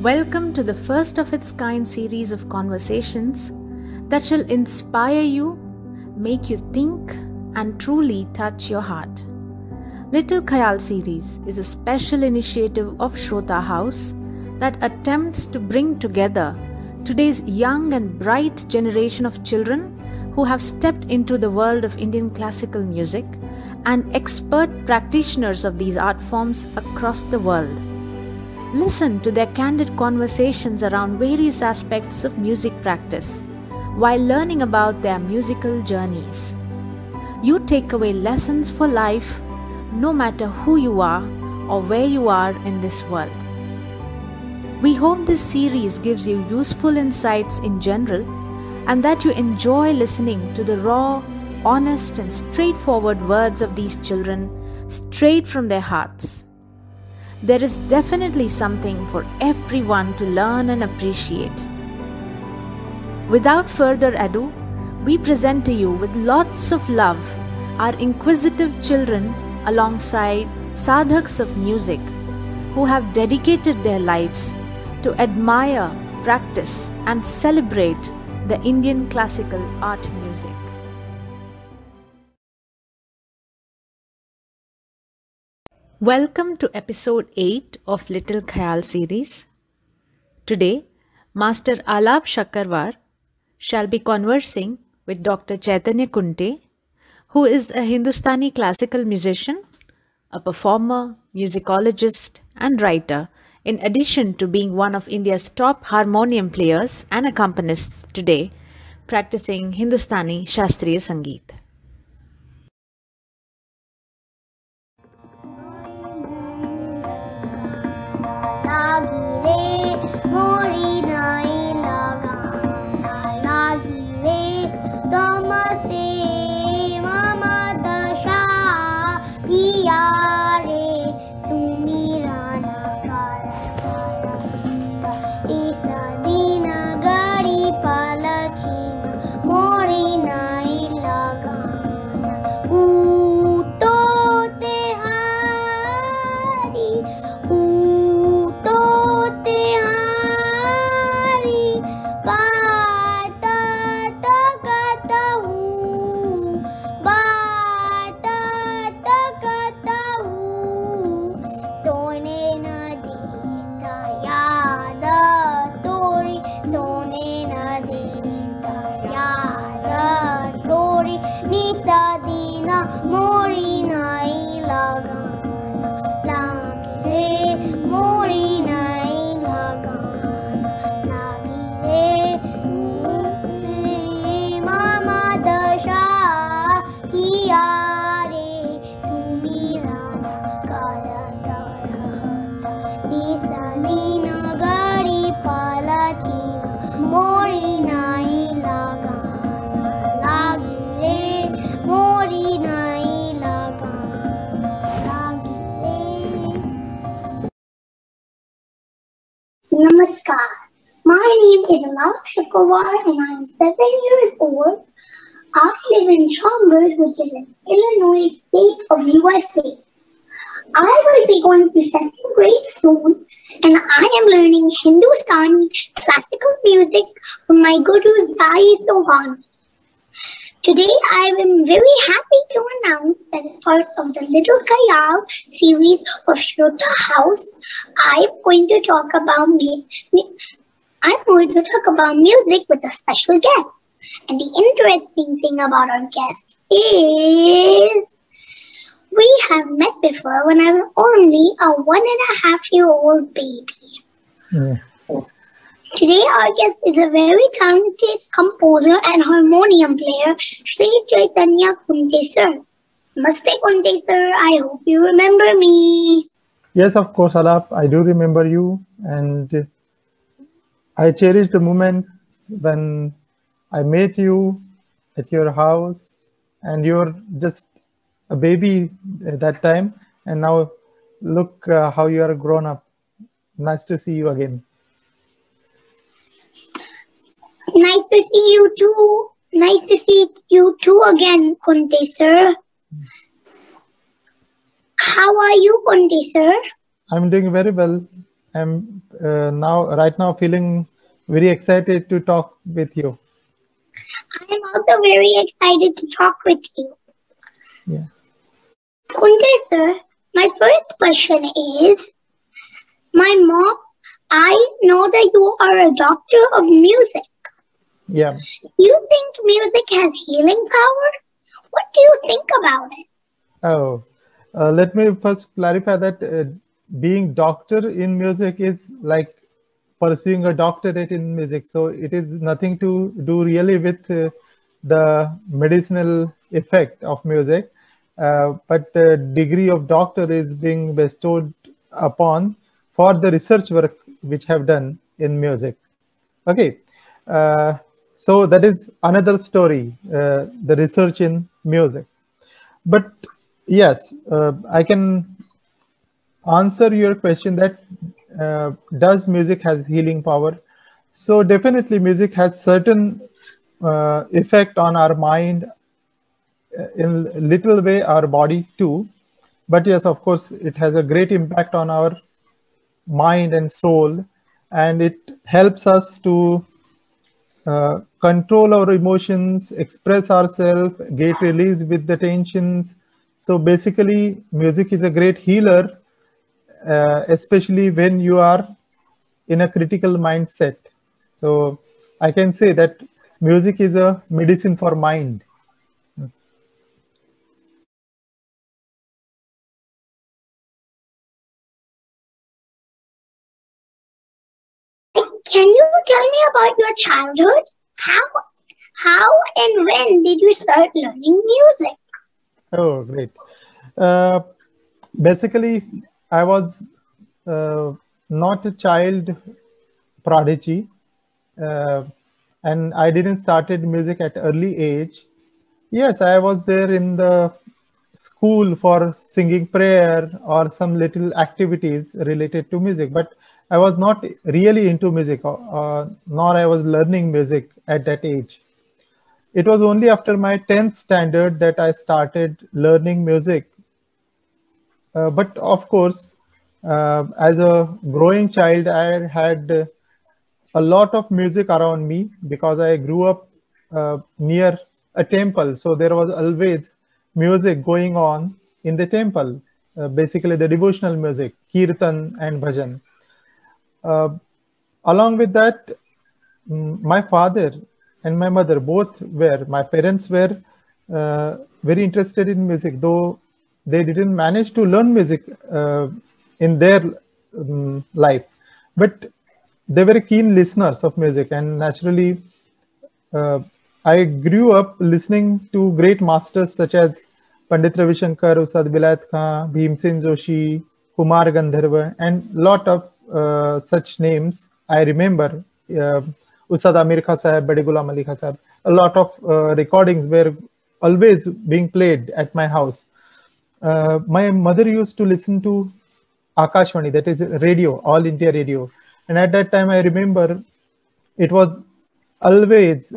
Welcome to the first of its kind series of conversations that shall inspire you, make you think, and truly touch your heart. Little Khayal Series is a special initiative of ShrotaHouse that attempts to bring together today's young and bright generation of children who have stepped into the world of Indian classical music and expert practitioners of these art forms across the world. Listen to their candid conversations around various aspects of music practice while learning about their musical journeys. You take away lessons for life no matter who you are or where you are in this world. We hope this series gives you useful insights in general and that you enjoy listening to the raw, honest and straightforward words of these children straight from their hearts. There is definitely something for everyone to learn and appreciate. Without further ado, we present to you with lots of love our inquisitive children alongside sadhaks of music who have dedicated their lives to admire, practice and celebrate the Indian classical art music. Welcome to episode 8 of Little Khayal Series. Today, Master Aalap Shakkarwar shall be conversing with Dr. Chaitanya Kunte, who is a Hindustani classical musician, a performer, musicologist and writer, in addition to being one of India's top harmonium players and accompanists today, practicing Hindustani Shastriya Sangeet. Mori, Nain, Lagana, lagi re, tamase, mama dasha, piya re, sumirana karata, isa dina gari palachina, Mori, Nain, Lagana, uto tehari, Mori, Nain, Lagana, lagi re, Mori, Nain, Lagana, lagi re, mama dasha, piya re, sumirana karata rahata, nisa dina gari palatina, Mori, Nain, Lagana, lagi re, Mori, Nain, Lagana, lagi re. Namaskar. My name is Aalap Shakkarwar and I am 7 years old. I live in Chambers, which is in Illinois state of USA. I will be going to 2nd grade soon and I am learning Hindustani classical music from my Guru Zai Sohan. Today, I am very happy to announce that as part of the Little Khayal series of ShrotaHouse, I'm going to talk about music with a special guest. And the interesting thing about our guest is we have met before when I was only a 1.5-year-old baby. Yeah. Today, our guest is a very talented composer and harmonium player, Sri Chaitanya Kunte, sir. Namaste, Kunte, sir. I hope you remember me. Yes, of course, Aalap. I do remember you, and I cherish the moment when I met you at your house, and you're just a baby at that time, and now look how you are grown up. Nice to see you again. Nice to see you too. Nice to see you too again, Kunte, sir. How are you, Kunte, sir? I'm doing very well. I'm right now feeling very excited to talk with you. I am also very excited to talk with you. Yeah. Kunte sir, my first question is, my mom, I know that you are a doctor of music. Yeah. You think music has healing power? What do you think about it? Oh, let me first clarify that being doctor in music is like pursuing a doctorate in music. So it is nothing to do really with the medicinal effect of music, but the degree of doctor is being bestowed upon for the research work which have done in music. Okay, uh, so that is another story, the research in music. But yes, I can answer your question that does music has healing power? So definitely music has certain effect on our mind, in little way our body too. But yes, of course, it has a great impact on our mind and soul, and it helps us to control our emotions, express ourselves, get release with the tensions. So basically, music is a great healer, especially when you are in a critical mindset. So I can say that music is a medicine for mind. Can you tell me about your childhood? How and when did you start learning music? Oh, great. Uh, Basically, I was uh, not a child prodigy, uh, and I didn't started music at early age. Yes, I was there in the school for singing prayer or some little activities related to music, but I was not really into music, nor I was learning music at that age. It was only after my 10th standard that I started learning music. But of course, as a growing child, I had a lot of music around me because I grew up near a temple. So there was always music going on in the temple, basically the devotional music, kirtan and bhajan. Uh, Along with that, my father and my mother both were, my parents were very interested in music, though they didn't manage to learn music in their life. But they were keen listeners of music, and naturally, uh, I grew up listening to great masters such as Pandit Ravi Shankar, Ustad Bilayat Khan, Bhimsen Joshi, Kumar Gandharva, and lot of such names I remember. Ustad Amir Khan Sahab, Bade Ghulam Ali Khan Sahab. A lot of recordings were always being played at my house. My mother used to listen to Akashvani, that is radio, All India Radio. And at that time, I remember it was always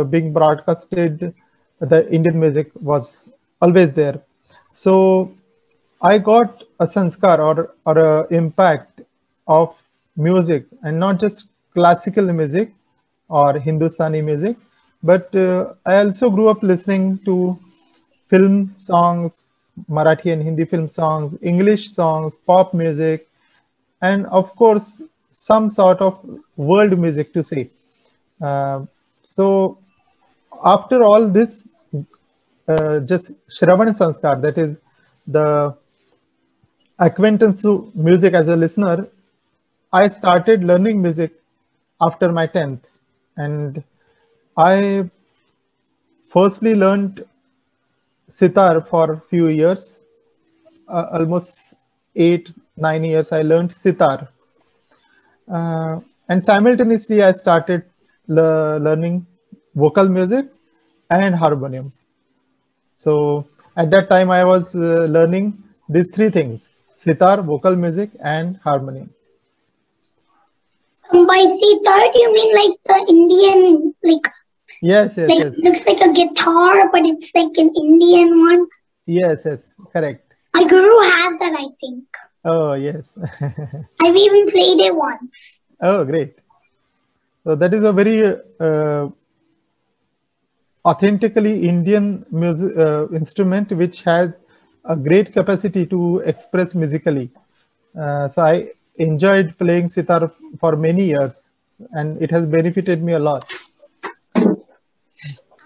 being broadcasted. The Indian music was always there. So I got a sanskar or a impact of music, and not just classical music or Hindustani music, but I also grew up listening to film songs, Marathi and Hindi film songs, English songs, pop music, and of course, some sort of world music to say. Uh, so, after all this, just Shravan Sanskar, that is the acquaintance to music as a listener, I started learning music after my 10th. And I firstly learned sitar for a few years, almost 8, 9 years. I learned sitar. And simultaneously, I started learning vocal music and harmonium. So at that time, I was learning these three things: sitar, vocal music, and harmonium. By sitar, you mean like the Indian, Yes, yes, like yes. it looks like a guitar, but it's like an Indian one. Yes, yes, correct. My guru had that, I think. Oh, yes. I've even played it once. Oh, great. So that is a very authentically Indian music instrument which has a great capacity to express musically. So I enjoyed playing sitar for many years, and it has benefited me a lot.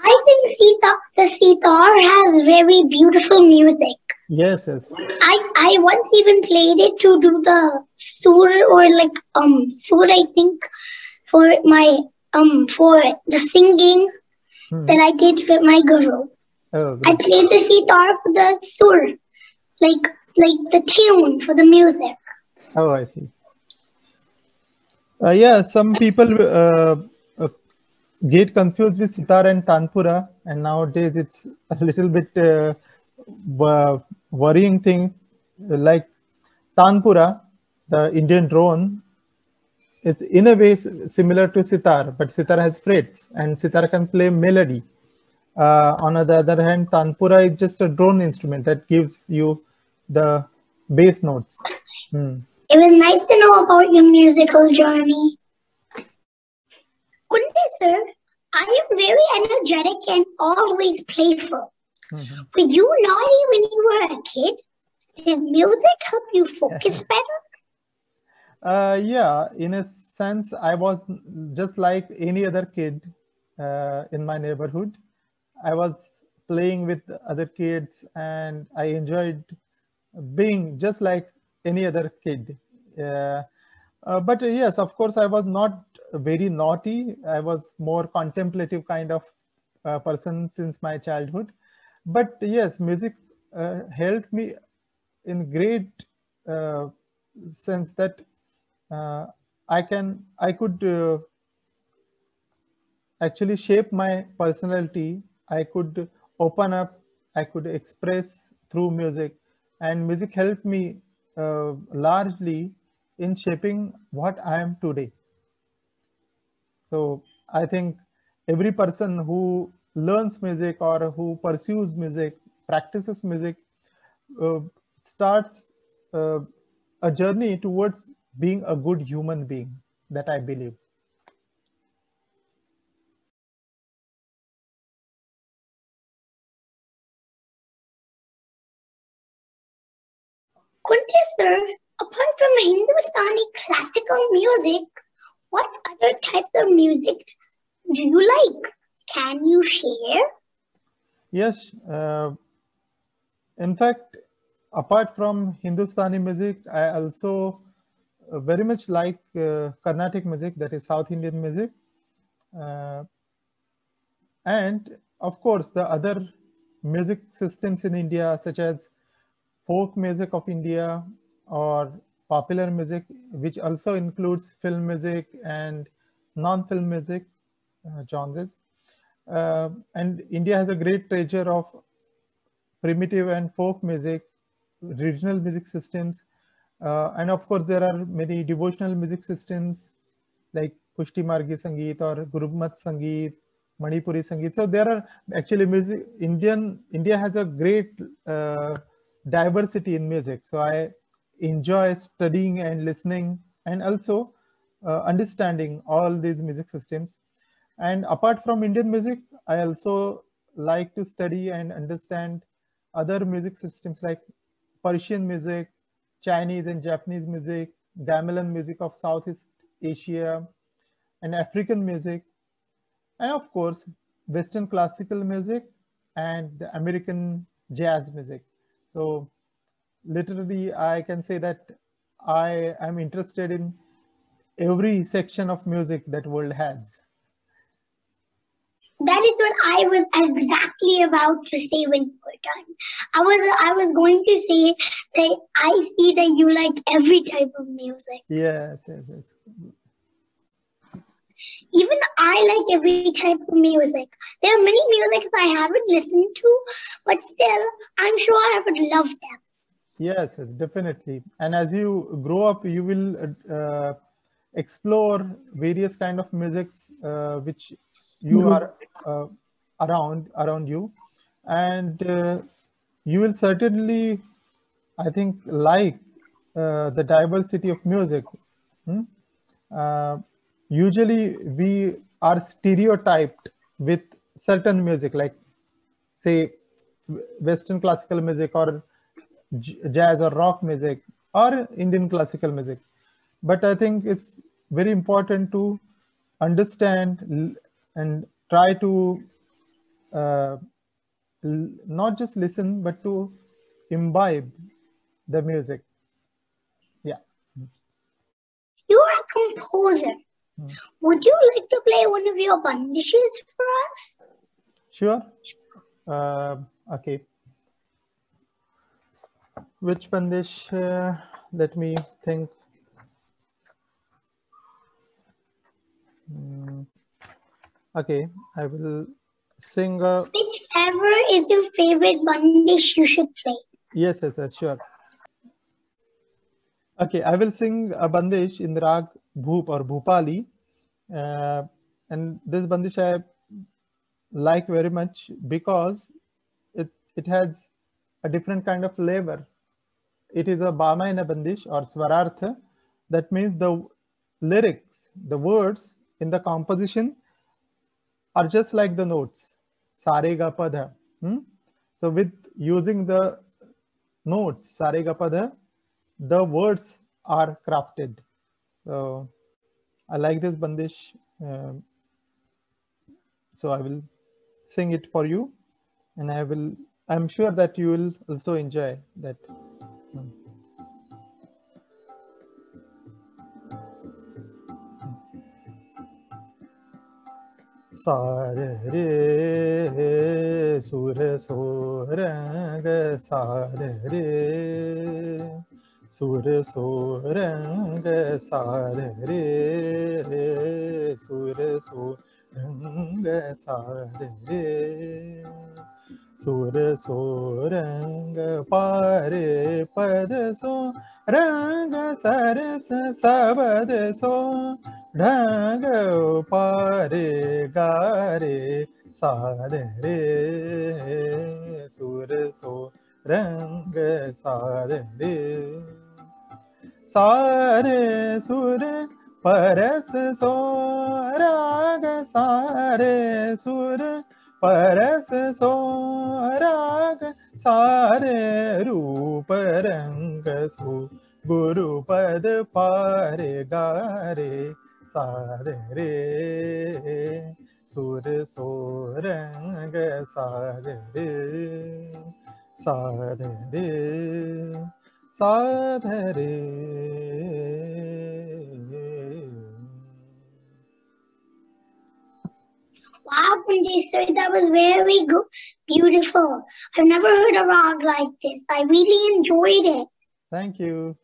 I think the sitar has very beautiful music. Yes, yes. I once even played it to do the sur or like sur I think for my for the singing that I did with my guru. Oh, I great. played the sitar for the sur, like the tune for the music. Oh, I see. Yeah, some people uh, get confused with sitar and tanpura, and nowadays it's a little bit worrying thing. Like tanpura, the Indian drone, it's in a way similar to sitar, but sitar has frets, and sitar can play melody. On the other hand, tanpura is just a drone instrument that gives you the bass notes. Hmm. It was nice to know about your musical journey. Kunte sir, I am very energetic and always playful. Mhm. Were you naughty when you were a kid? Did music help you focus better? Yeah, in a sense, I was just like any other kid in my neighborhood. I was playing with other kids and I enjoyed being just like any other kid. Uh, but yes, of course, I was not very naughty. I was more contemplative kind of person since my childhood. But yes, music helped me in great uh, sense that uh, I could actually shape my personality. I could open up, I could express through music, and music helped me largely in shaping what I am today. So I think every person who learns music or who pursues music, practices music, uh, starts uh, a journey towards being a good human being, that I believe. Kunte sir, apart from Hindustani classical music, what other types of music do you like? Can you share? Yes, in fact, apart from Hindustani music, I also very much like Carnatic music, that is South Indian music. Uh, and of course, the other music systems in India, such as folk music of India or popular music, which also includes film music and non-film music genres. And India has a great treasure of primitive and folk music, regional music systems, and of course there are many devotional music systems like Pushti Margi Sangeet or Gurmat Sangeet, Manipuri Sangeet. So there are actually music. India has a great diversity in music. So I enjoy studying and listening and also understanding all these music systems. And apart from Indian music, I also like to study and understand other music systems like Persian music, Chinese and Japanese music, gamelan music of Southeast Asia, and African music, and of course, Western classical music and the American jazz music. So, literally, I can say that I am interested in every section of music that world has. That is what I was exactly about to say when you were done. I was going to say that I see that you like every type of music. Yes, yes, yes. Even I like every type of music. There are many musics I haven't listened to, but still, I'm sure I would love them. Yes, yes, definitely. And as you grow up, you will explore various kind of musics which you are uh, around you, and you will certainly, I think, like. the diversity of music. Usually we are stereotyped with certain music, like say Western classical music or jazz or rock music or Indian classical music. But I think it's very important to understand and try to uh, not just listen, but to imbibe the music. Yeah. You are a composer. Would you like to play one of your bandishes for us? Sure. Okay. Which bandish? Let me think. Okay, I will sing a... Whichever is your favorite bandish, you should play. Yes, sure. Okay, I will sing a bandish in the Raag Bhupali. And this bandish I like very much because it has a different kind of flavor. It is a Bamayana bandish or Svarartha. That means the lyrics, the words in the composition are just like the notes. Sarega Pada. So with using the notes, Sarega Pada, the words are crafted. So I like this bandish. So I will sing it for you, and I'm sure that you will also enjoy that. Saadh re sur sorang saadh re sur sorang saadh re sur sorang saadh re sur sorang pare pad so rang saras sabad so ढंग पारे गारे सारे रे सुर सो रंग सारे रे सारे सुर परस सो राग सारे सुर परस सो राग सारे रूप रंग सो गुरु पद पारे गारे सारे रे सुर सोरंग सारे रे सारे रे साधे रे. Wow, Kunte, that was very good, beautiful. I've never heard a rag like this. I really enjoyed it. Thank you.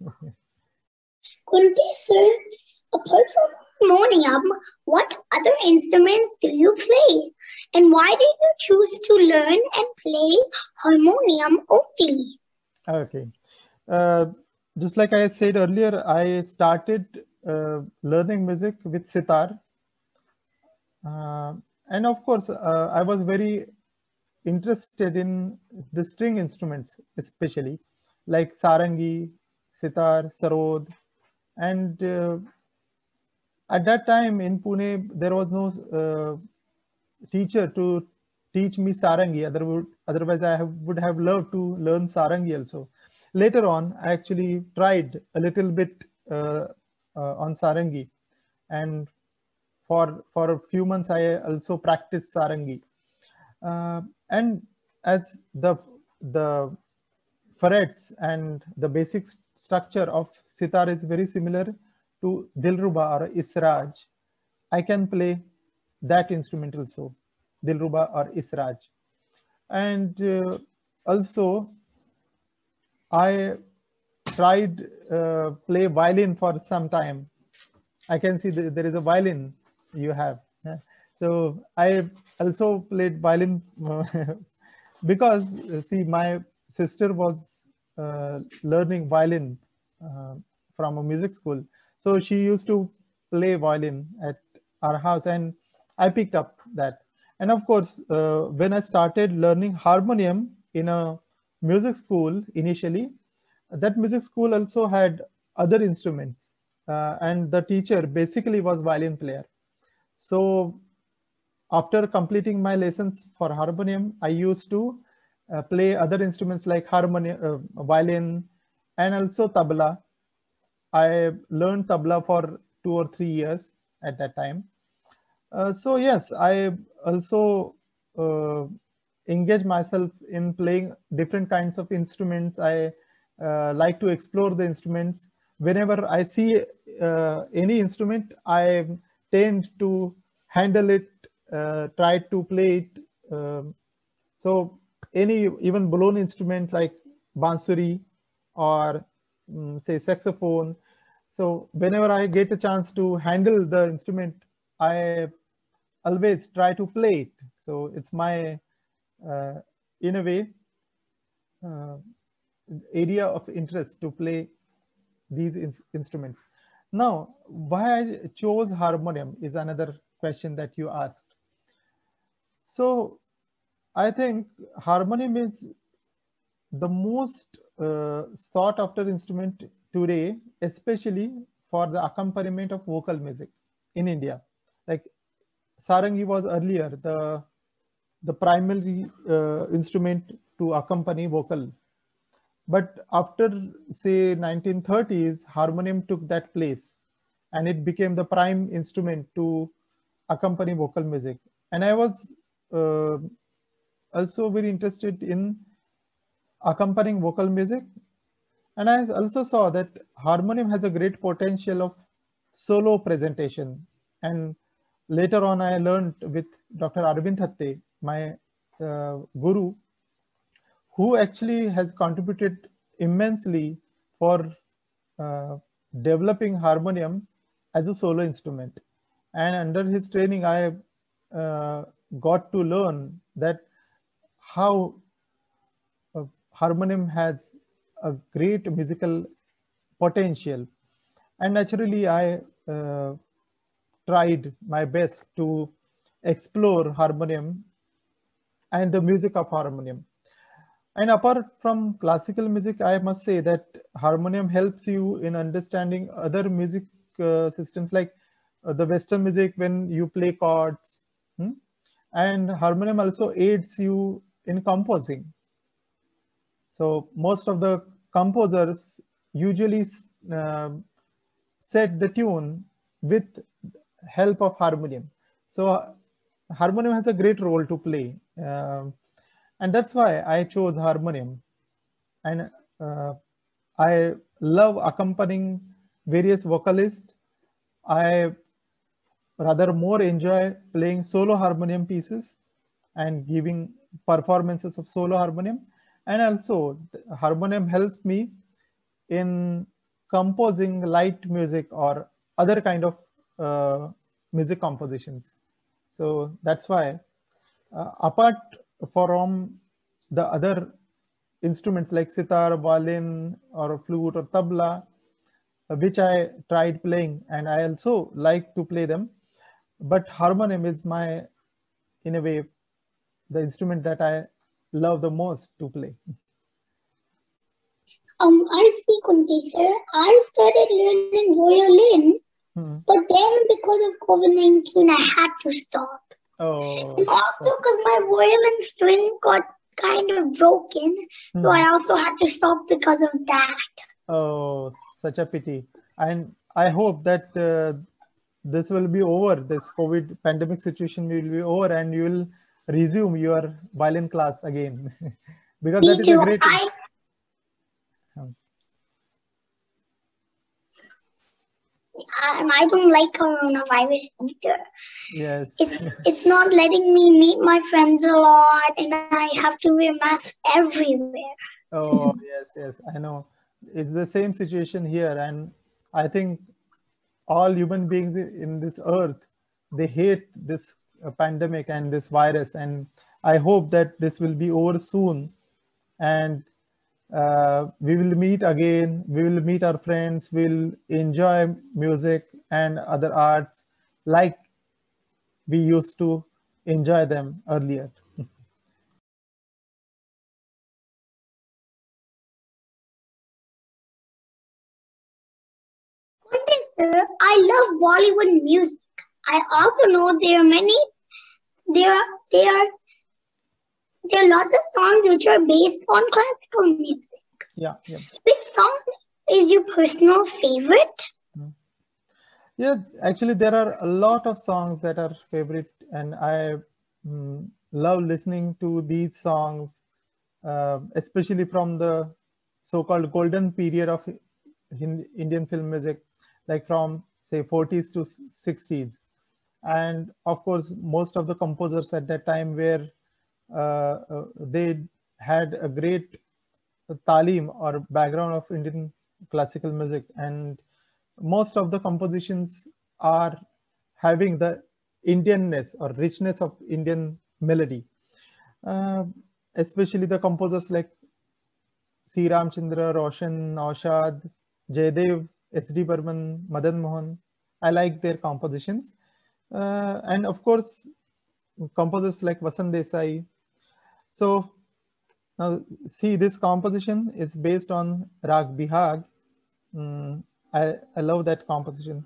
Kunte, sir, apart from harmonium, what other instruments do you play? And why did you choose to learn and play harmonium only? Okay. Just like I said earlier, I started learning music with sitar. And of course, I was very interested in the string instruments, especially like sarangi, sitar, sarod. And at that time in Pune, there was no teacher to teach me sarangi. Otherwise, I would have loved to learn sarangi also. Later on, I actually tried a little bit on sarangi, and for a few months, I also practiced sarangi. And as the frets and the basic structure of sitar is very similar to Dilruba or Israj, I can play that instrument also, Dilruba or Israj. And also, I tried play violin for some time. I can see there is a violin you have. So I also played violin because see, my sister was learning violin from a music school. So she used to play violin at our house, and I picked up that. And of course, when I started learning harmonium in a music school initially, that music school also had other instruments, and the teacher basically was violin player. So after completing my lessons for harmonium, I used to play other instruments like harmonium, violin, and also tabla. I learned tabla for 2 or 3 years at that time. So yes, I also uh, engage myself in playing different kinds of instruments. I like to explore the instruments. Whenever I see any instrument, I tend to handle it, try to play it. So any even blown instrument like bansuri or say saxophone. So whenever I get a chance to handle the instrument, I always try to play it. So it's my, in a way, uh, area of interest to play these instruments. Now, why I chose harmonium is another question that you asked. So I think harmonium is the most sought after instrument today, especially for the accompaniment of vocal music in India. Like sarangi was earlier the primary instrument to accompany vocal. But after, say, 1930s, harmonium took that place and it became the prime instrument to accompany vocal music. And I was uh, also very interested in accompanying vocal music. And I also saw that harmonium has a great potential of solo presentation. And later on, I learned with Dr. Arvind Hatte, my guru, who actually has contributed immensely for uh, developing harmonium as a solo instrument. And under his training, I got to learn that how harmonium has a great musical potential. And naturally, I tried my best to explore harmonium and the music of harmonium. And apart from classical music, I must say that harmonium helps you in understanding other music systems like the Western music when you play chords. And harmonium also aids you in composing. So most of the composers usually uh, set the tune with help of harmonium. So harmonium has a great role to play. And that's why I chose harmonium. And I love accompanying various vocalists. I rather more enjoy playing solo harmonium pieces and giving performances of solo harmonium. And also, harmonium helps me in composing light music or other kind of music compositions. So that's why, apart from the other instruments like sitar, violin, or flute or tabla, which I tried playing, and I also like to play them. But harmonium is my, in a way, the instrument that I love the most to play. I see, Kunti sir. I started learning violin, but then because of COVID-19, I had to stop. Oh. And also because my violin string got kind of broken, so I also had to stop because of that. Oh, such a pity. And I hope that this will be over. This COVID pandemic situation will be over, and you will resume your violin class again, because Me that is too. a great. And I don't like coronavirus either. Yes. It's not letting me meet my friends a lot, and I have to wear masks everywhere. Oh, yes, I know. It's the same situation here, and I think all human beings in this earth, they hate this pandemic and this virus, and I hope that this will be over soon, and we will meet again. We will meet our friends. We'll enjoy music and other arts like we used to enjoy them earlier. I love Bollywood music. I also know there are lots of songs which are based on classical music. Yeah. Which song is your personal favorite? Yeah, actually, there are a lot of songs that are favorite, and I love listening to these songs, especially from the so-called golden period of Indian film music, like from say 40s to 60s. And of course, most of the composers at that time were they had a great talim or background of Indian classical music, and most of the compositions are having the Indianness or richness of Indian melody. Uh, Especially the composers like C. Ramchandra, Roshan, Naushad, Jaydev, S.D. Burman, Madan Mohan. I like their compositions. And of course, composers like Vasant Desai. So now see, this composition is based on Raag Bihag. I love that composition.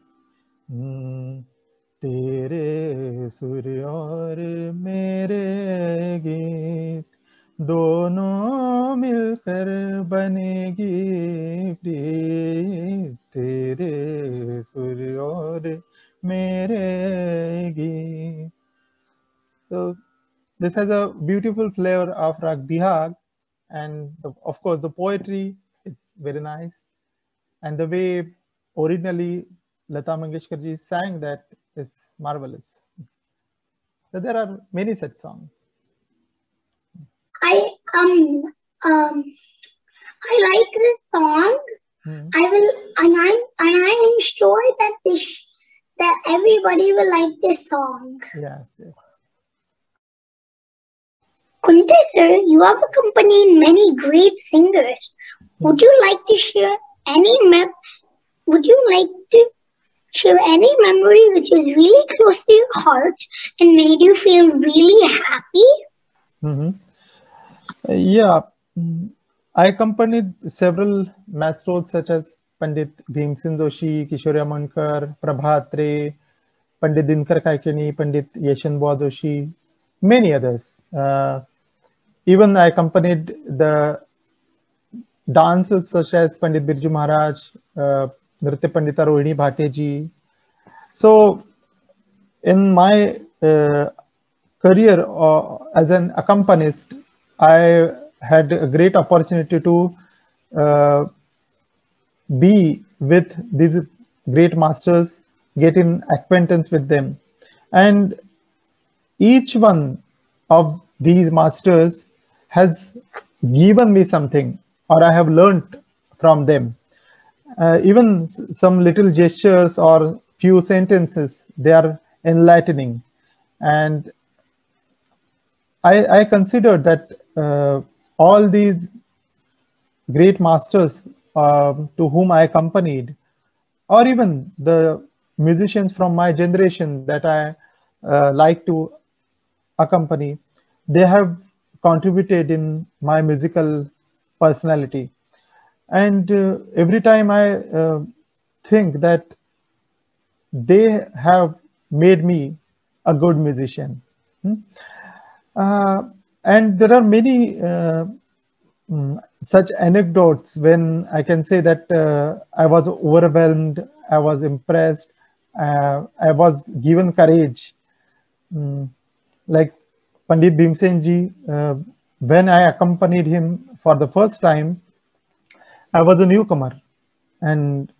तेरे सुर और मेरे गीत दोनों मिलकर बनेगी प्रीत तेरे सुर और मेरे गीत. So this has a beautiful flavor of Rag Bihag, and of course the poetry is very nice, and the way originally Lata Mangeshkar ji sang that is marvelous. So there are many such songs. I like this song. I'm sure that everybody will like this song. Yes. Kunte sir, you have accompanied many great singers. Would you like to share any memory which is really close to your heart and made you feel really happy? Yeah, I accompanied several maestros such as Pandit Bhimsen Joshi, Kishore Amankar, Prabhatre, Pandit Dinkar Kaikani, Pandit Yeshanbua Joshi, many others. Even I accompanied the dancers such as Pandit Birju Maharaj, Nritya Pandita Rohini Bhate ji. So in my career as an accompanist, I had a great opportunity to be with these great masters, get in acquaintance with them. And each one of these masters has given me something, or I have learned from them. Even some little gestures or few sentences, they are enlightening. And I consider that all these great masters to whom I accompanied, or even the musicians from my generation that I like to accompany, they have contributed in my musical personality. And every time I think that they have made me a good musician. And there are many such anecdotes when I can say that I was overwhelmed, I was impressed, I was given courage. Like Pandit Bhimsen ji, when I accompanied him for the first time, I was a newcomer, and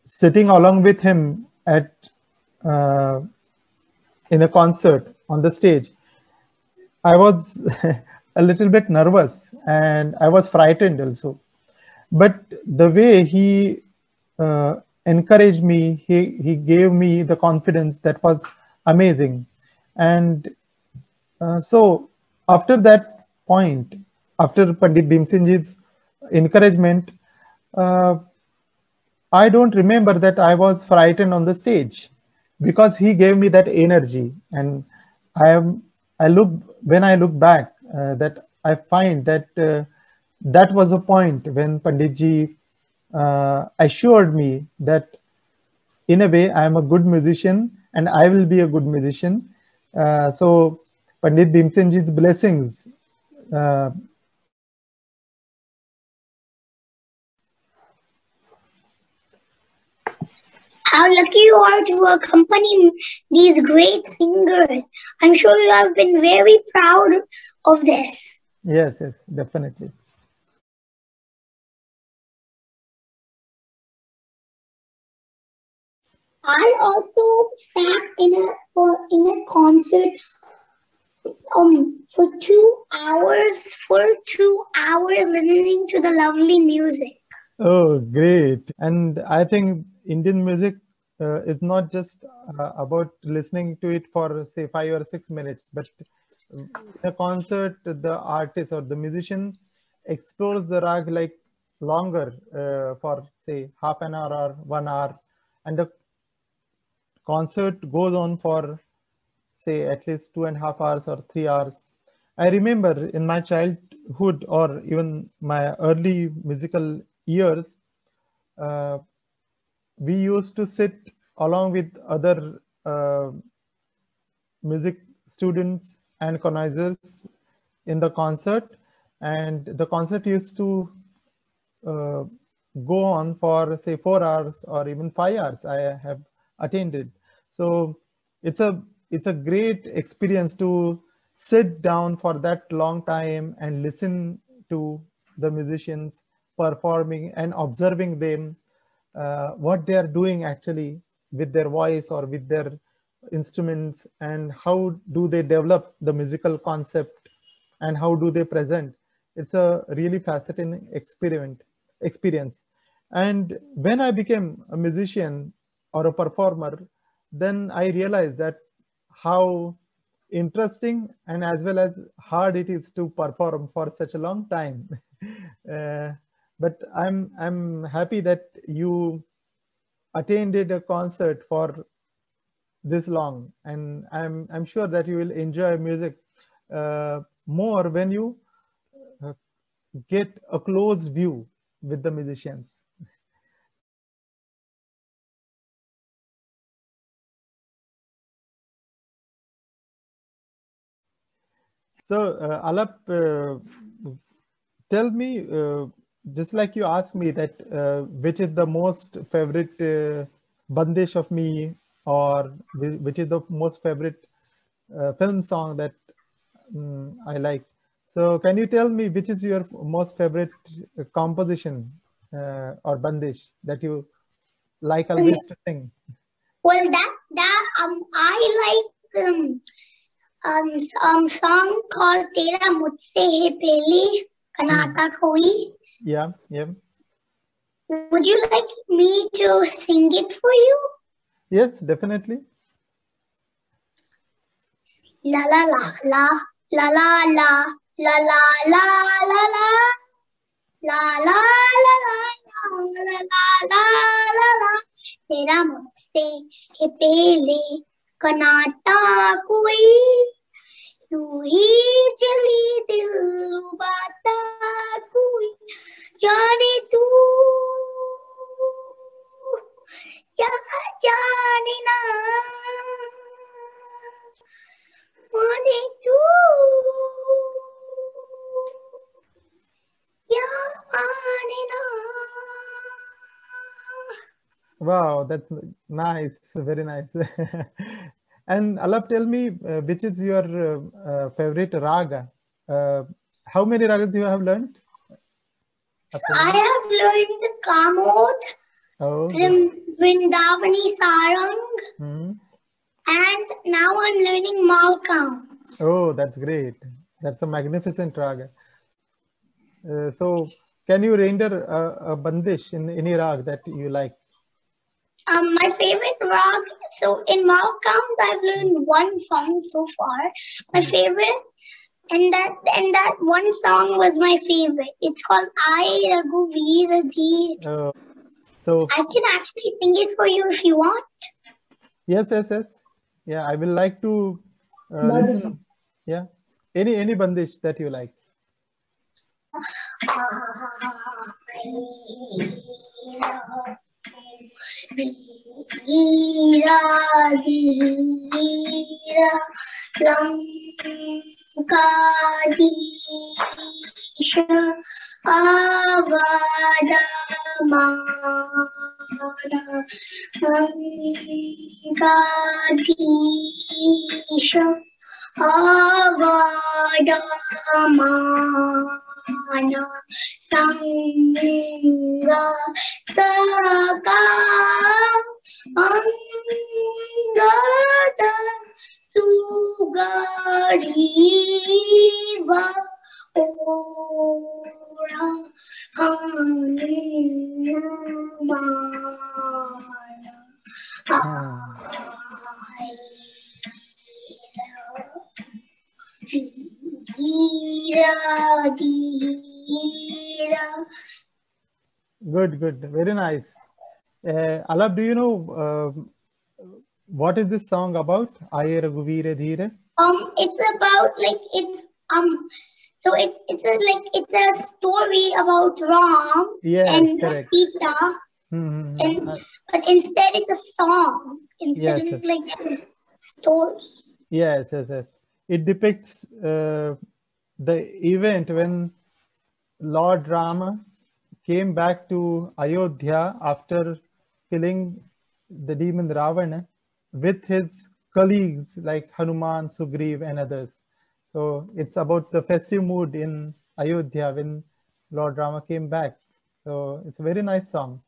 sitting along with him at in a concert on the stage, I was a little bit nervous and I was frightened also. But the way he encouraged me, he gave me the confidence that was amazing. And so after that point, after Pandit Bhimsenji's encouragement, I don't remember that I was frightened on the stage, because he gave me that energy. And when I look back, that I find that that was a point when Panditji assured me that in a way, I am a good musician and I will be a good musician. So Pandit Bhimsenji's blessings. How lucky you are to accompany these great singers. I'm sure you have been very proud of this. Yes, yes, definitely. I also sat in a concert for 2 hours, full 2 hours listening to the lovely music. Oh, great. And I think Indian music is not just about listening to it for, say, 5 or 6 minutes, but in a concert, the artist or the musician explores the rag like longer for, say, half an hour or 1 hour. And the concert goes on for, say, at least 2.5 hours or 3 hours. I remember in my childhood or even my early musical years, uh, we used to sit along with other music students and connoisseurs in the concert, and the concert used to uh, go on for, say, 4 hours or even 5 hours. I have attended. So it's a great experience to sit down for that long time and listen to the musicians performing and observing them, what they are doing actually with their voice or with their instruments, and how do they develop the musical concept and how do they present. It's a really fascinating experience. And when I became a musician or a performer, then I realized that how interesting and as well as hard it is to perform for such a long time. uh, but I'm happy that you attended a concert for this long, and I'm sure that you will enjoy music more when you uh, get a close view with the musicians. So Alap, tell me, just like you asked me that which is the most favorite bandish of me, or which is the most favorite film song that I like. So can you tell me which is your most favorite composition or bandish that you like always to sing? Well, I like song called "Tera Mujhse Hai Pehli Kanata Koi." Yeah, yeah. Would you like me to sing it for you? Yes, definitely. La la la la la la la la la la la la la la la la la la la तेरा मुझसे है पहले कनाता कोई यूं ही चली दिल लुभाता कोई जाने तू या जाने ना माने तू या माने ना. Wow, that's nice, very nice. And Alap, tell me, which is your favorite raga? How many ragas you have learned? I have learned the Kamod, Oh, good. Vrindavani Sarang, and now I'm learning Malcounts. Oh, that's great. That's a magnificent raga. So, can you render a bandish in any rag that you like? My favorite rag. So in Malcounts, I've learned one song so far. My favorite, and that one song was my favorite. It's called "I Raghuveer Dhi." So I can actually sing it for you if you want. Yes, yes, yes. Yeah, I will like to listen. Yeah, any bandish that you like. Dhira dhira Lankadisha avadamana Lankadisha avadamana Sangha Saka Angada Sugariva Ora Hanumana Dhira dhira. Good, good. Very nice. Alap, do you know what is this song about? Aye Raghuvira Dheere? It's about so it's a story about Ram and correct. Sita, but instead it's a song instead of like a story. Yes. It depicts the event when Lord Rama came back to Ayodhya after killing the demon Ravana with his colleagues like Hanuman, Sugriv, and others. So it's about the festive mood in Ayodhya when Lord Rama came back. So it's a very nice song.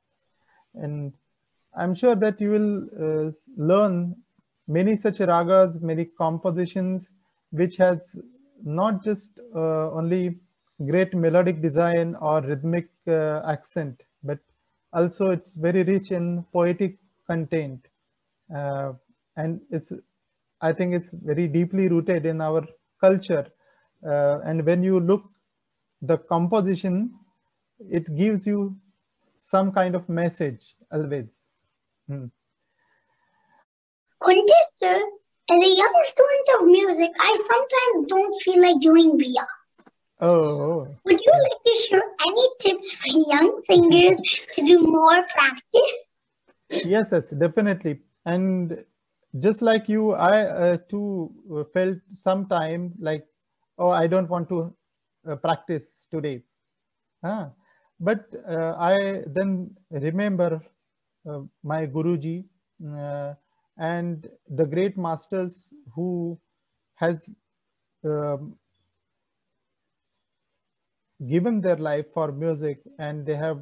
And I'm sure that you will learn many such ragas, many compositions, which has not just only great melodic design or rhythmic accent, but also it's very rich in poetic content. And I think it's very deeply rooted in our culture. And when you look the composition, it gives you some kind of message always. Kunte sir, as a young student of music, I sometimes don't feel like doing Riya. Oh. Would you like to share any tips for young singers to do more practice? Yes, definitely. And just like you, I too felt sometime like, oh, I don't want to practice today. But I then remember my Guruji and the great masters who has given their life for music, and they have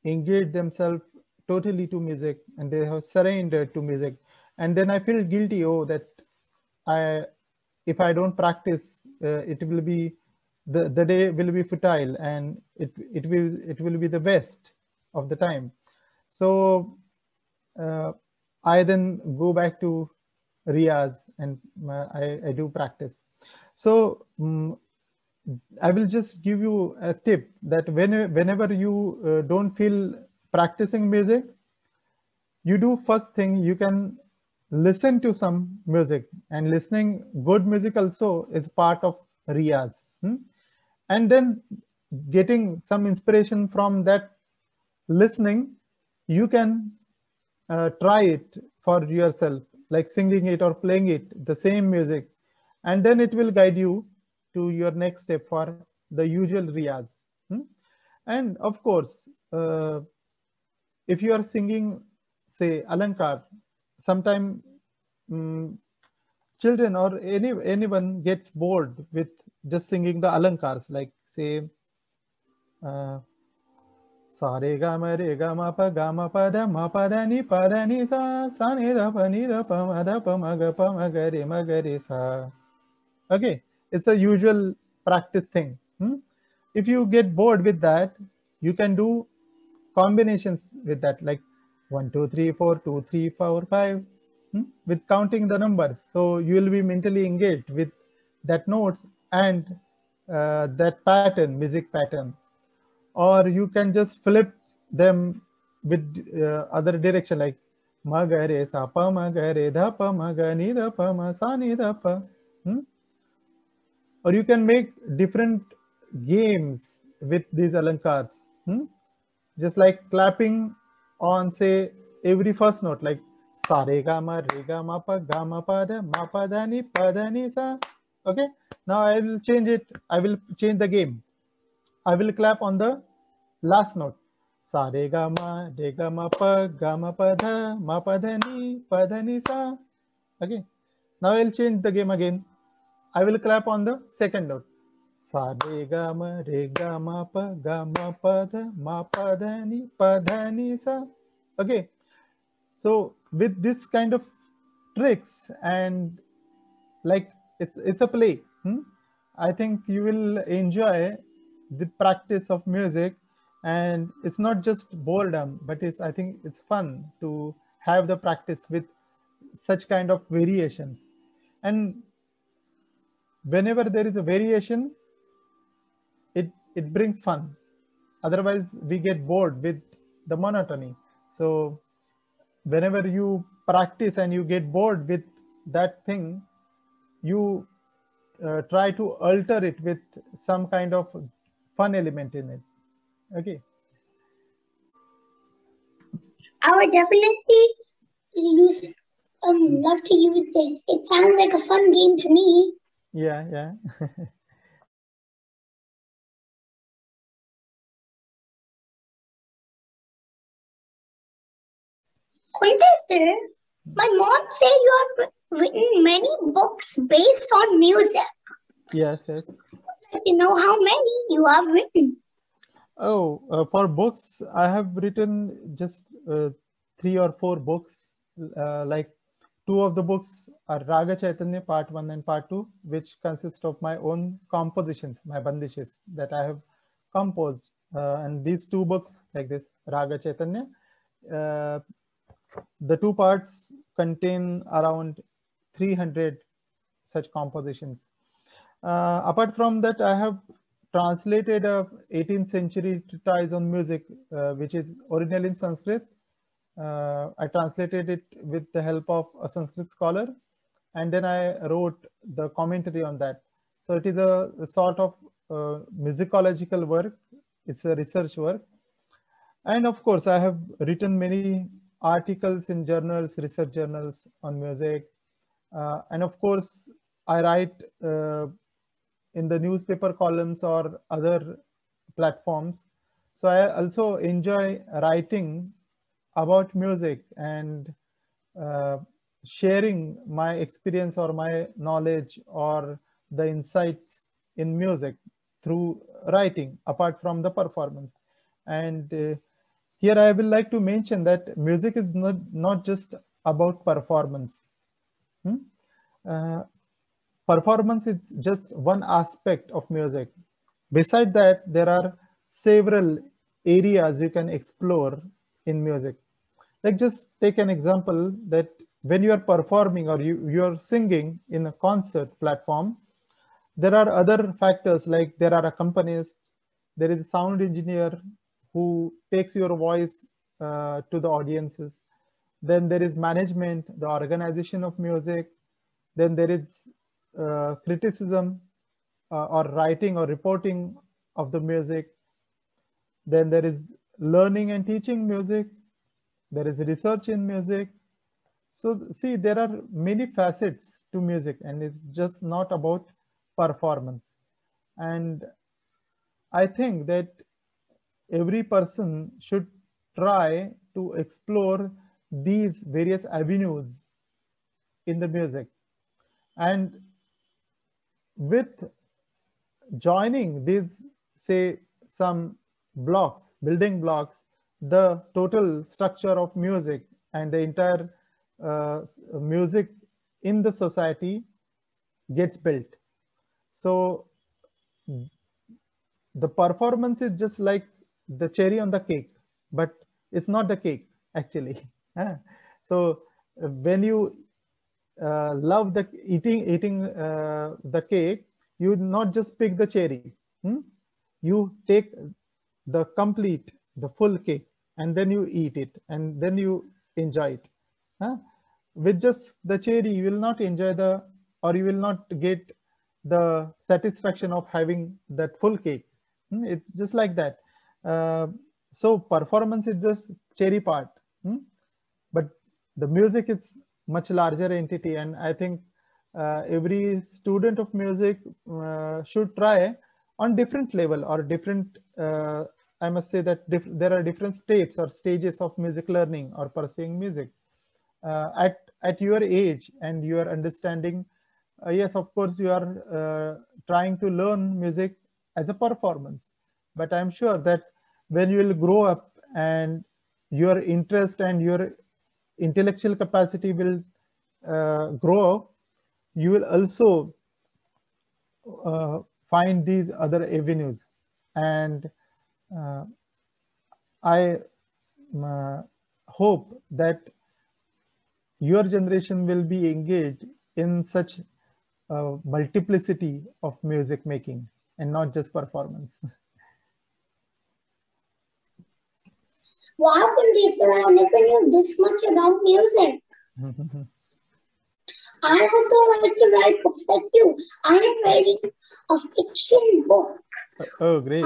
engaged themselves totally to music, and they have surrendered to music. And then I feel guilty, that if I don't practice, it will be the day will be futile, and it will be the waste of the time. So I then go back to Riyaz, and I do practice. So I will just give you a tip that whenever you don't feel practicing music, you do first thing, you can listen to some music, and listening good music also is part of Riyaz. And then getting some inspiration from that listening, you can try it for yourself, like singing it or playing it, the same music, and then it will guide you to your next step for the usual Riyaz. And of course, if you are singing, say, Alankar, sometime children or anyone gets bored with just singing the Alankars, like say, sa re ga ma pa da ni sa ni da pa ma ga re sa. Okay, it's a usual practice thing. If you get bored with that, you can do combinations with that, like 1 2 3 4 2 3 4 5, with counting the numbers. So you will be mentally engaged with that notes and that pattern, music pattern. Or you can just flip them with other direction, like ma ga re sa pa ma ga re dha pa ma ga ni da pa ma sa ni da pa. Or you can make different games with these alankars, just like clapping on, say, every first note, like sa re ga ma pa ma pa da ni sa. Okay, now I will change it. I will change the game. I will clap on the last note. Sa re ga ma pa dha ma pa da ni sa. Okay, now I will change the game again. I will clap on the second note. Sa re ga ma pa dha ma pa dha ni sa. Okay, so with this kind of tricks and like it's a play. I think you will enjoy the practice of music, and it's not just boredom, but I think it's fun to have the practice with such kind of variations. And whenever there is a variation, it brings fun. Otherwise, we get bored with the monotony. So whenever you practice and you get bored with that thing, you try to alter it with some kind of fun element in it. Okay. I would definitely use love to use this. It sounds like a fun game to me. Yeah. Kunte sir, my mom said you have written many books based on music. Yes. I'd like to know how many you have written. Oh, for books, I have written just 3 or 4 books. Like 2 of the books are Raga Chaitanya Part 1 and Part 2, which consist of my own compositions, my bandishes that I have composed. And these 2 books, like this Raga Chaitanya, the 2 parts contain around 300 such compositions. Apart from that, I have translated a 18th century treatise on music, which is original in Sanskrit. I translated it with the help of a Sanskrit scholar, and then I wrote the commentary on that. So it is a sort of musicological work. It's a research work. And of course, I have written many articles in journals, research journals on music. And of course, I write in the newspaper columns or other platforms. So I also enjoy writing about music and sharing my experience or my knowledge or the insights in music through writing apart from the performance. And here I will like to mention that music is not just about performance. Performance is just one aspect of music. Beside that, there are several areas you can explore in music. Like just take an example that when you are performing or you are singing in a concert platform, there are other factors like there are accompanists, there is a sound engineer who takes your voice to the audiences. Then there is management, the organization of music. Then there is criticism or writing or reporting of the music. Then there is learning and teaching music. There is research in music. So see, there are many facets to music, and it's just not about performance. And I think that every person should try to explore these various avenues in the music. And with joining these, say, some blocks, building blocks, the total structure of music and the entire music in the society gets built. So the performance is just like the cherry on the cake, but it's not the cake actually. So when you love the eating the cake, you not just pick the cherry. You take the complete, the full cake, and then you eat it, and then you enjoy it. With just the cherry, you will not enjoy or you will not get the satisfaction of having that full cake. It's just like that. So performance is just cherry part. But the music is much larger entity, and I think every student of music should try on different level or different. I must say that there are different steps or stages of music learning or pursuing music. At your age and your understanding, yes, of course, you are trying to learn music as a performance. But I'm sure that when you will grow up and your interest and your intellectual capacity will grow, you will also find these other avenues. And I hope that your generation will be engaged in such a multiplicity of music making and not just performance. Wow, Kunte sir, I never knew this much about music. I also like to write books like you. I am writing a fiction book. Oh, great.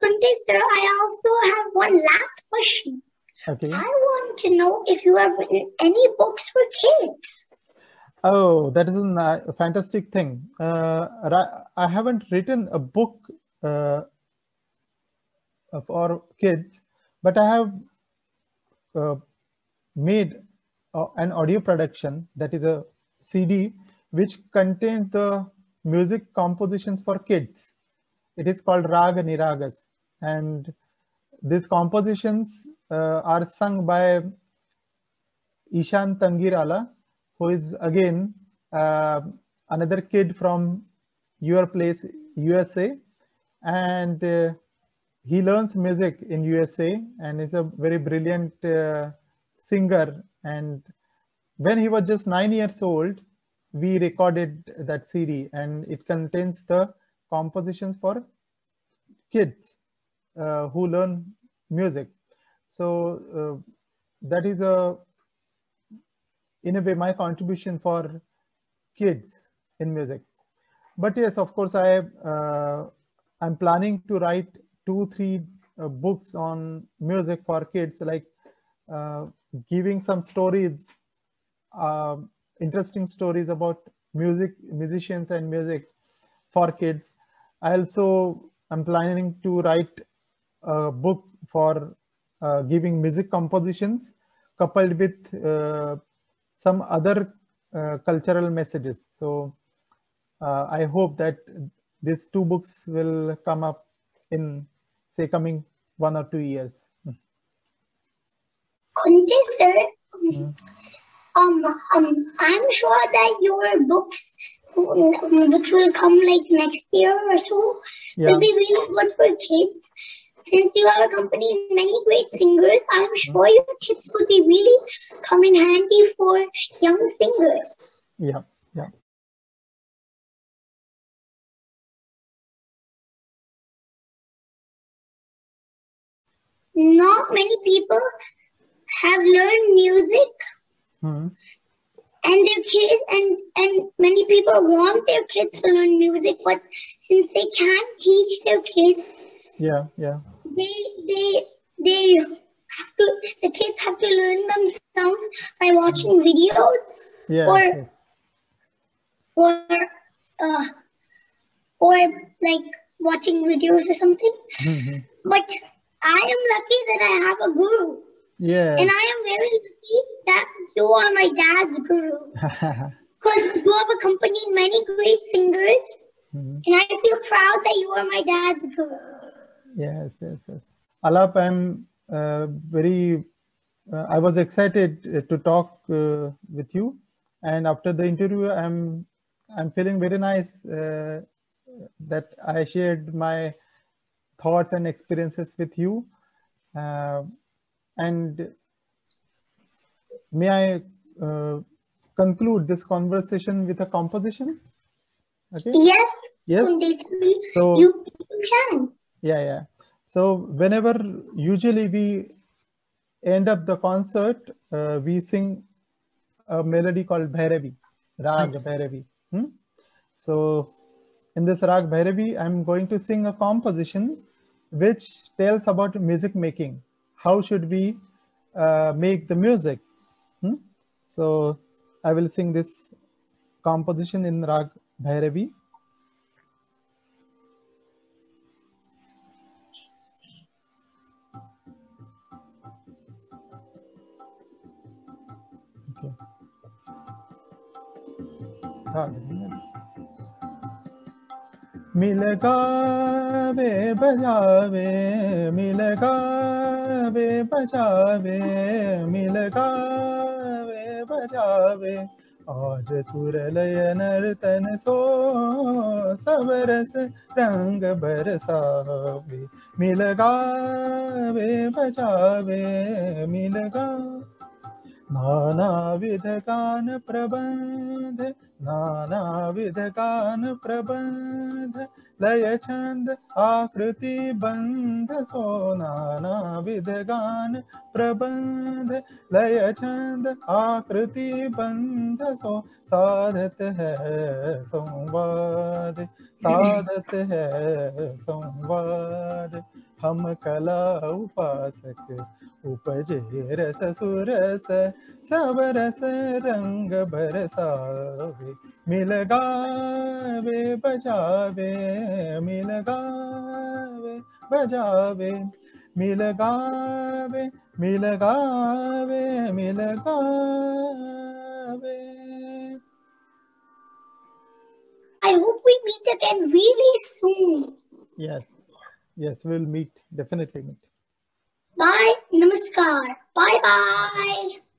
Kunte sir, I also have one last question. Okay. I want to know if you have written any books for kids. Oh, that is a fantastic thing. I haven't written a book for kids, but I have made an audio production, that is a CD, which contains the music compositions for kids. It is called Raag Niragas, and these compositions are sung by Ishan Tangirala, who is again another kid from your place, USA, and he learns music in USA and is a very brilliant singer. And when he was just 9 years old, we recorded that CD, and it contains the compositions for kids who learn music. So that is in a way my contribution for kids in music. But yes, of course, I'm planning to write 2-3 books on music for kids, like giving some stories, interesting stories about musicians and music for kids. I'm planning to write a book for giving music compositions coupled with some other cultural messages. So I hope that these 2 books will come up in, say, coming 1 or 2 years. Kunte sir, I'm sure that your books, which will come like next year or so, will be really good for kids. Since you have accompanied many great singers, I'm sure your tips would be really come in handy for young singers. Yeah. Not many people have learned music, and their kids and many people want their kids to learn music, but since they can't teach their kids, they have to. The kids have to learn themselves by watching videos, or like watching videos or something. But I am lucky that I have a guru. And I am very lucky that you are my dad's guru. Because you have accompanied many great singers. And I feel proud that you are my dad's guru. Yes. Aalap, I'm I was excited to talk with you. And after the interview, I'm feeling very nice that I shared my thoughts and experiences with you. And may I conclude this conversation with a composition? Okay. Yes. So, you can. Yeah. So whenever usually we end up the concert, we sing a melody called Bhairavi, Raag Bhairavi. So In this Raag Bhairavi, I'm going to sing a composition which tells about music making. How should we make the music? So I will sing this composition in Raag Bhairavi. Okay. मिल गावे बजावे मिल गावे बजावे मिल गावे बजावे आज सुर लय नर्तन सो सब रस रंग बरसावे मिल गावे बजावे मिल गा नानाविध गान प्रबंध नानाविध गान प्रबंध लय छंद आकृति बंध सो नानाविध गान प्रबंध लय छंद आकृति बंध सो साधत है संवाद साधत है संवाद हम कला उपासक उपजे रस सुरस सब रस रंग बरसावे मिल गावे बजावे मिल गावे बजावे मिल गावे मिल गावे मिल गावे. I hope we meet again really soon. Yes, we'll meet, definitely meet. Bye, namaskar. Bye bye.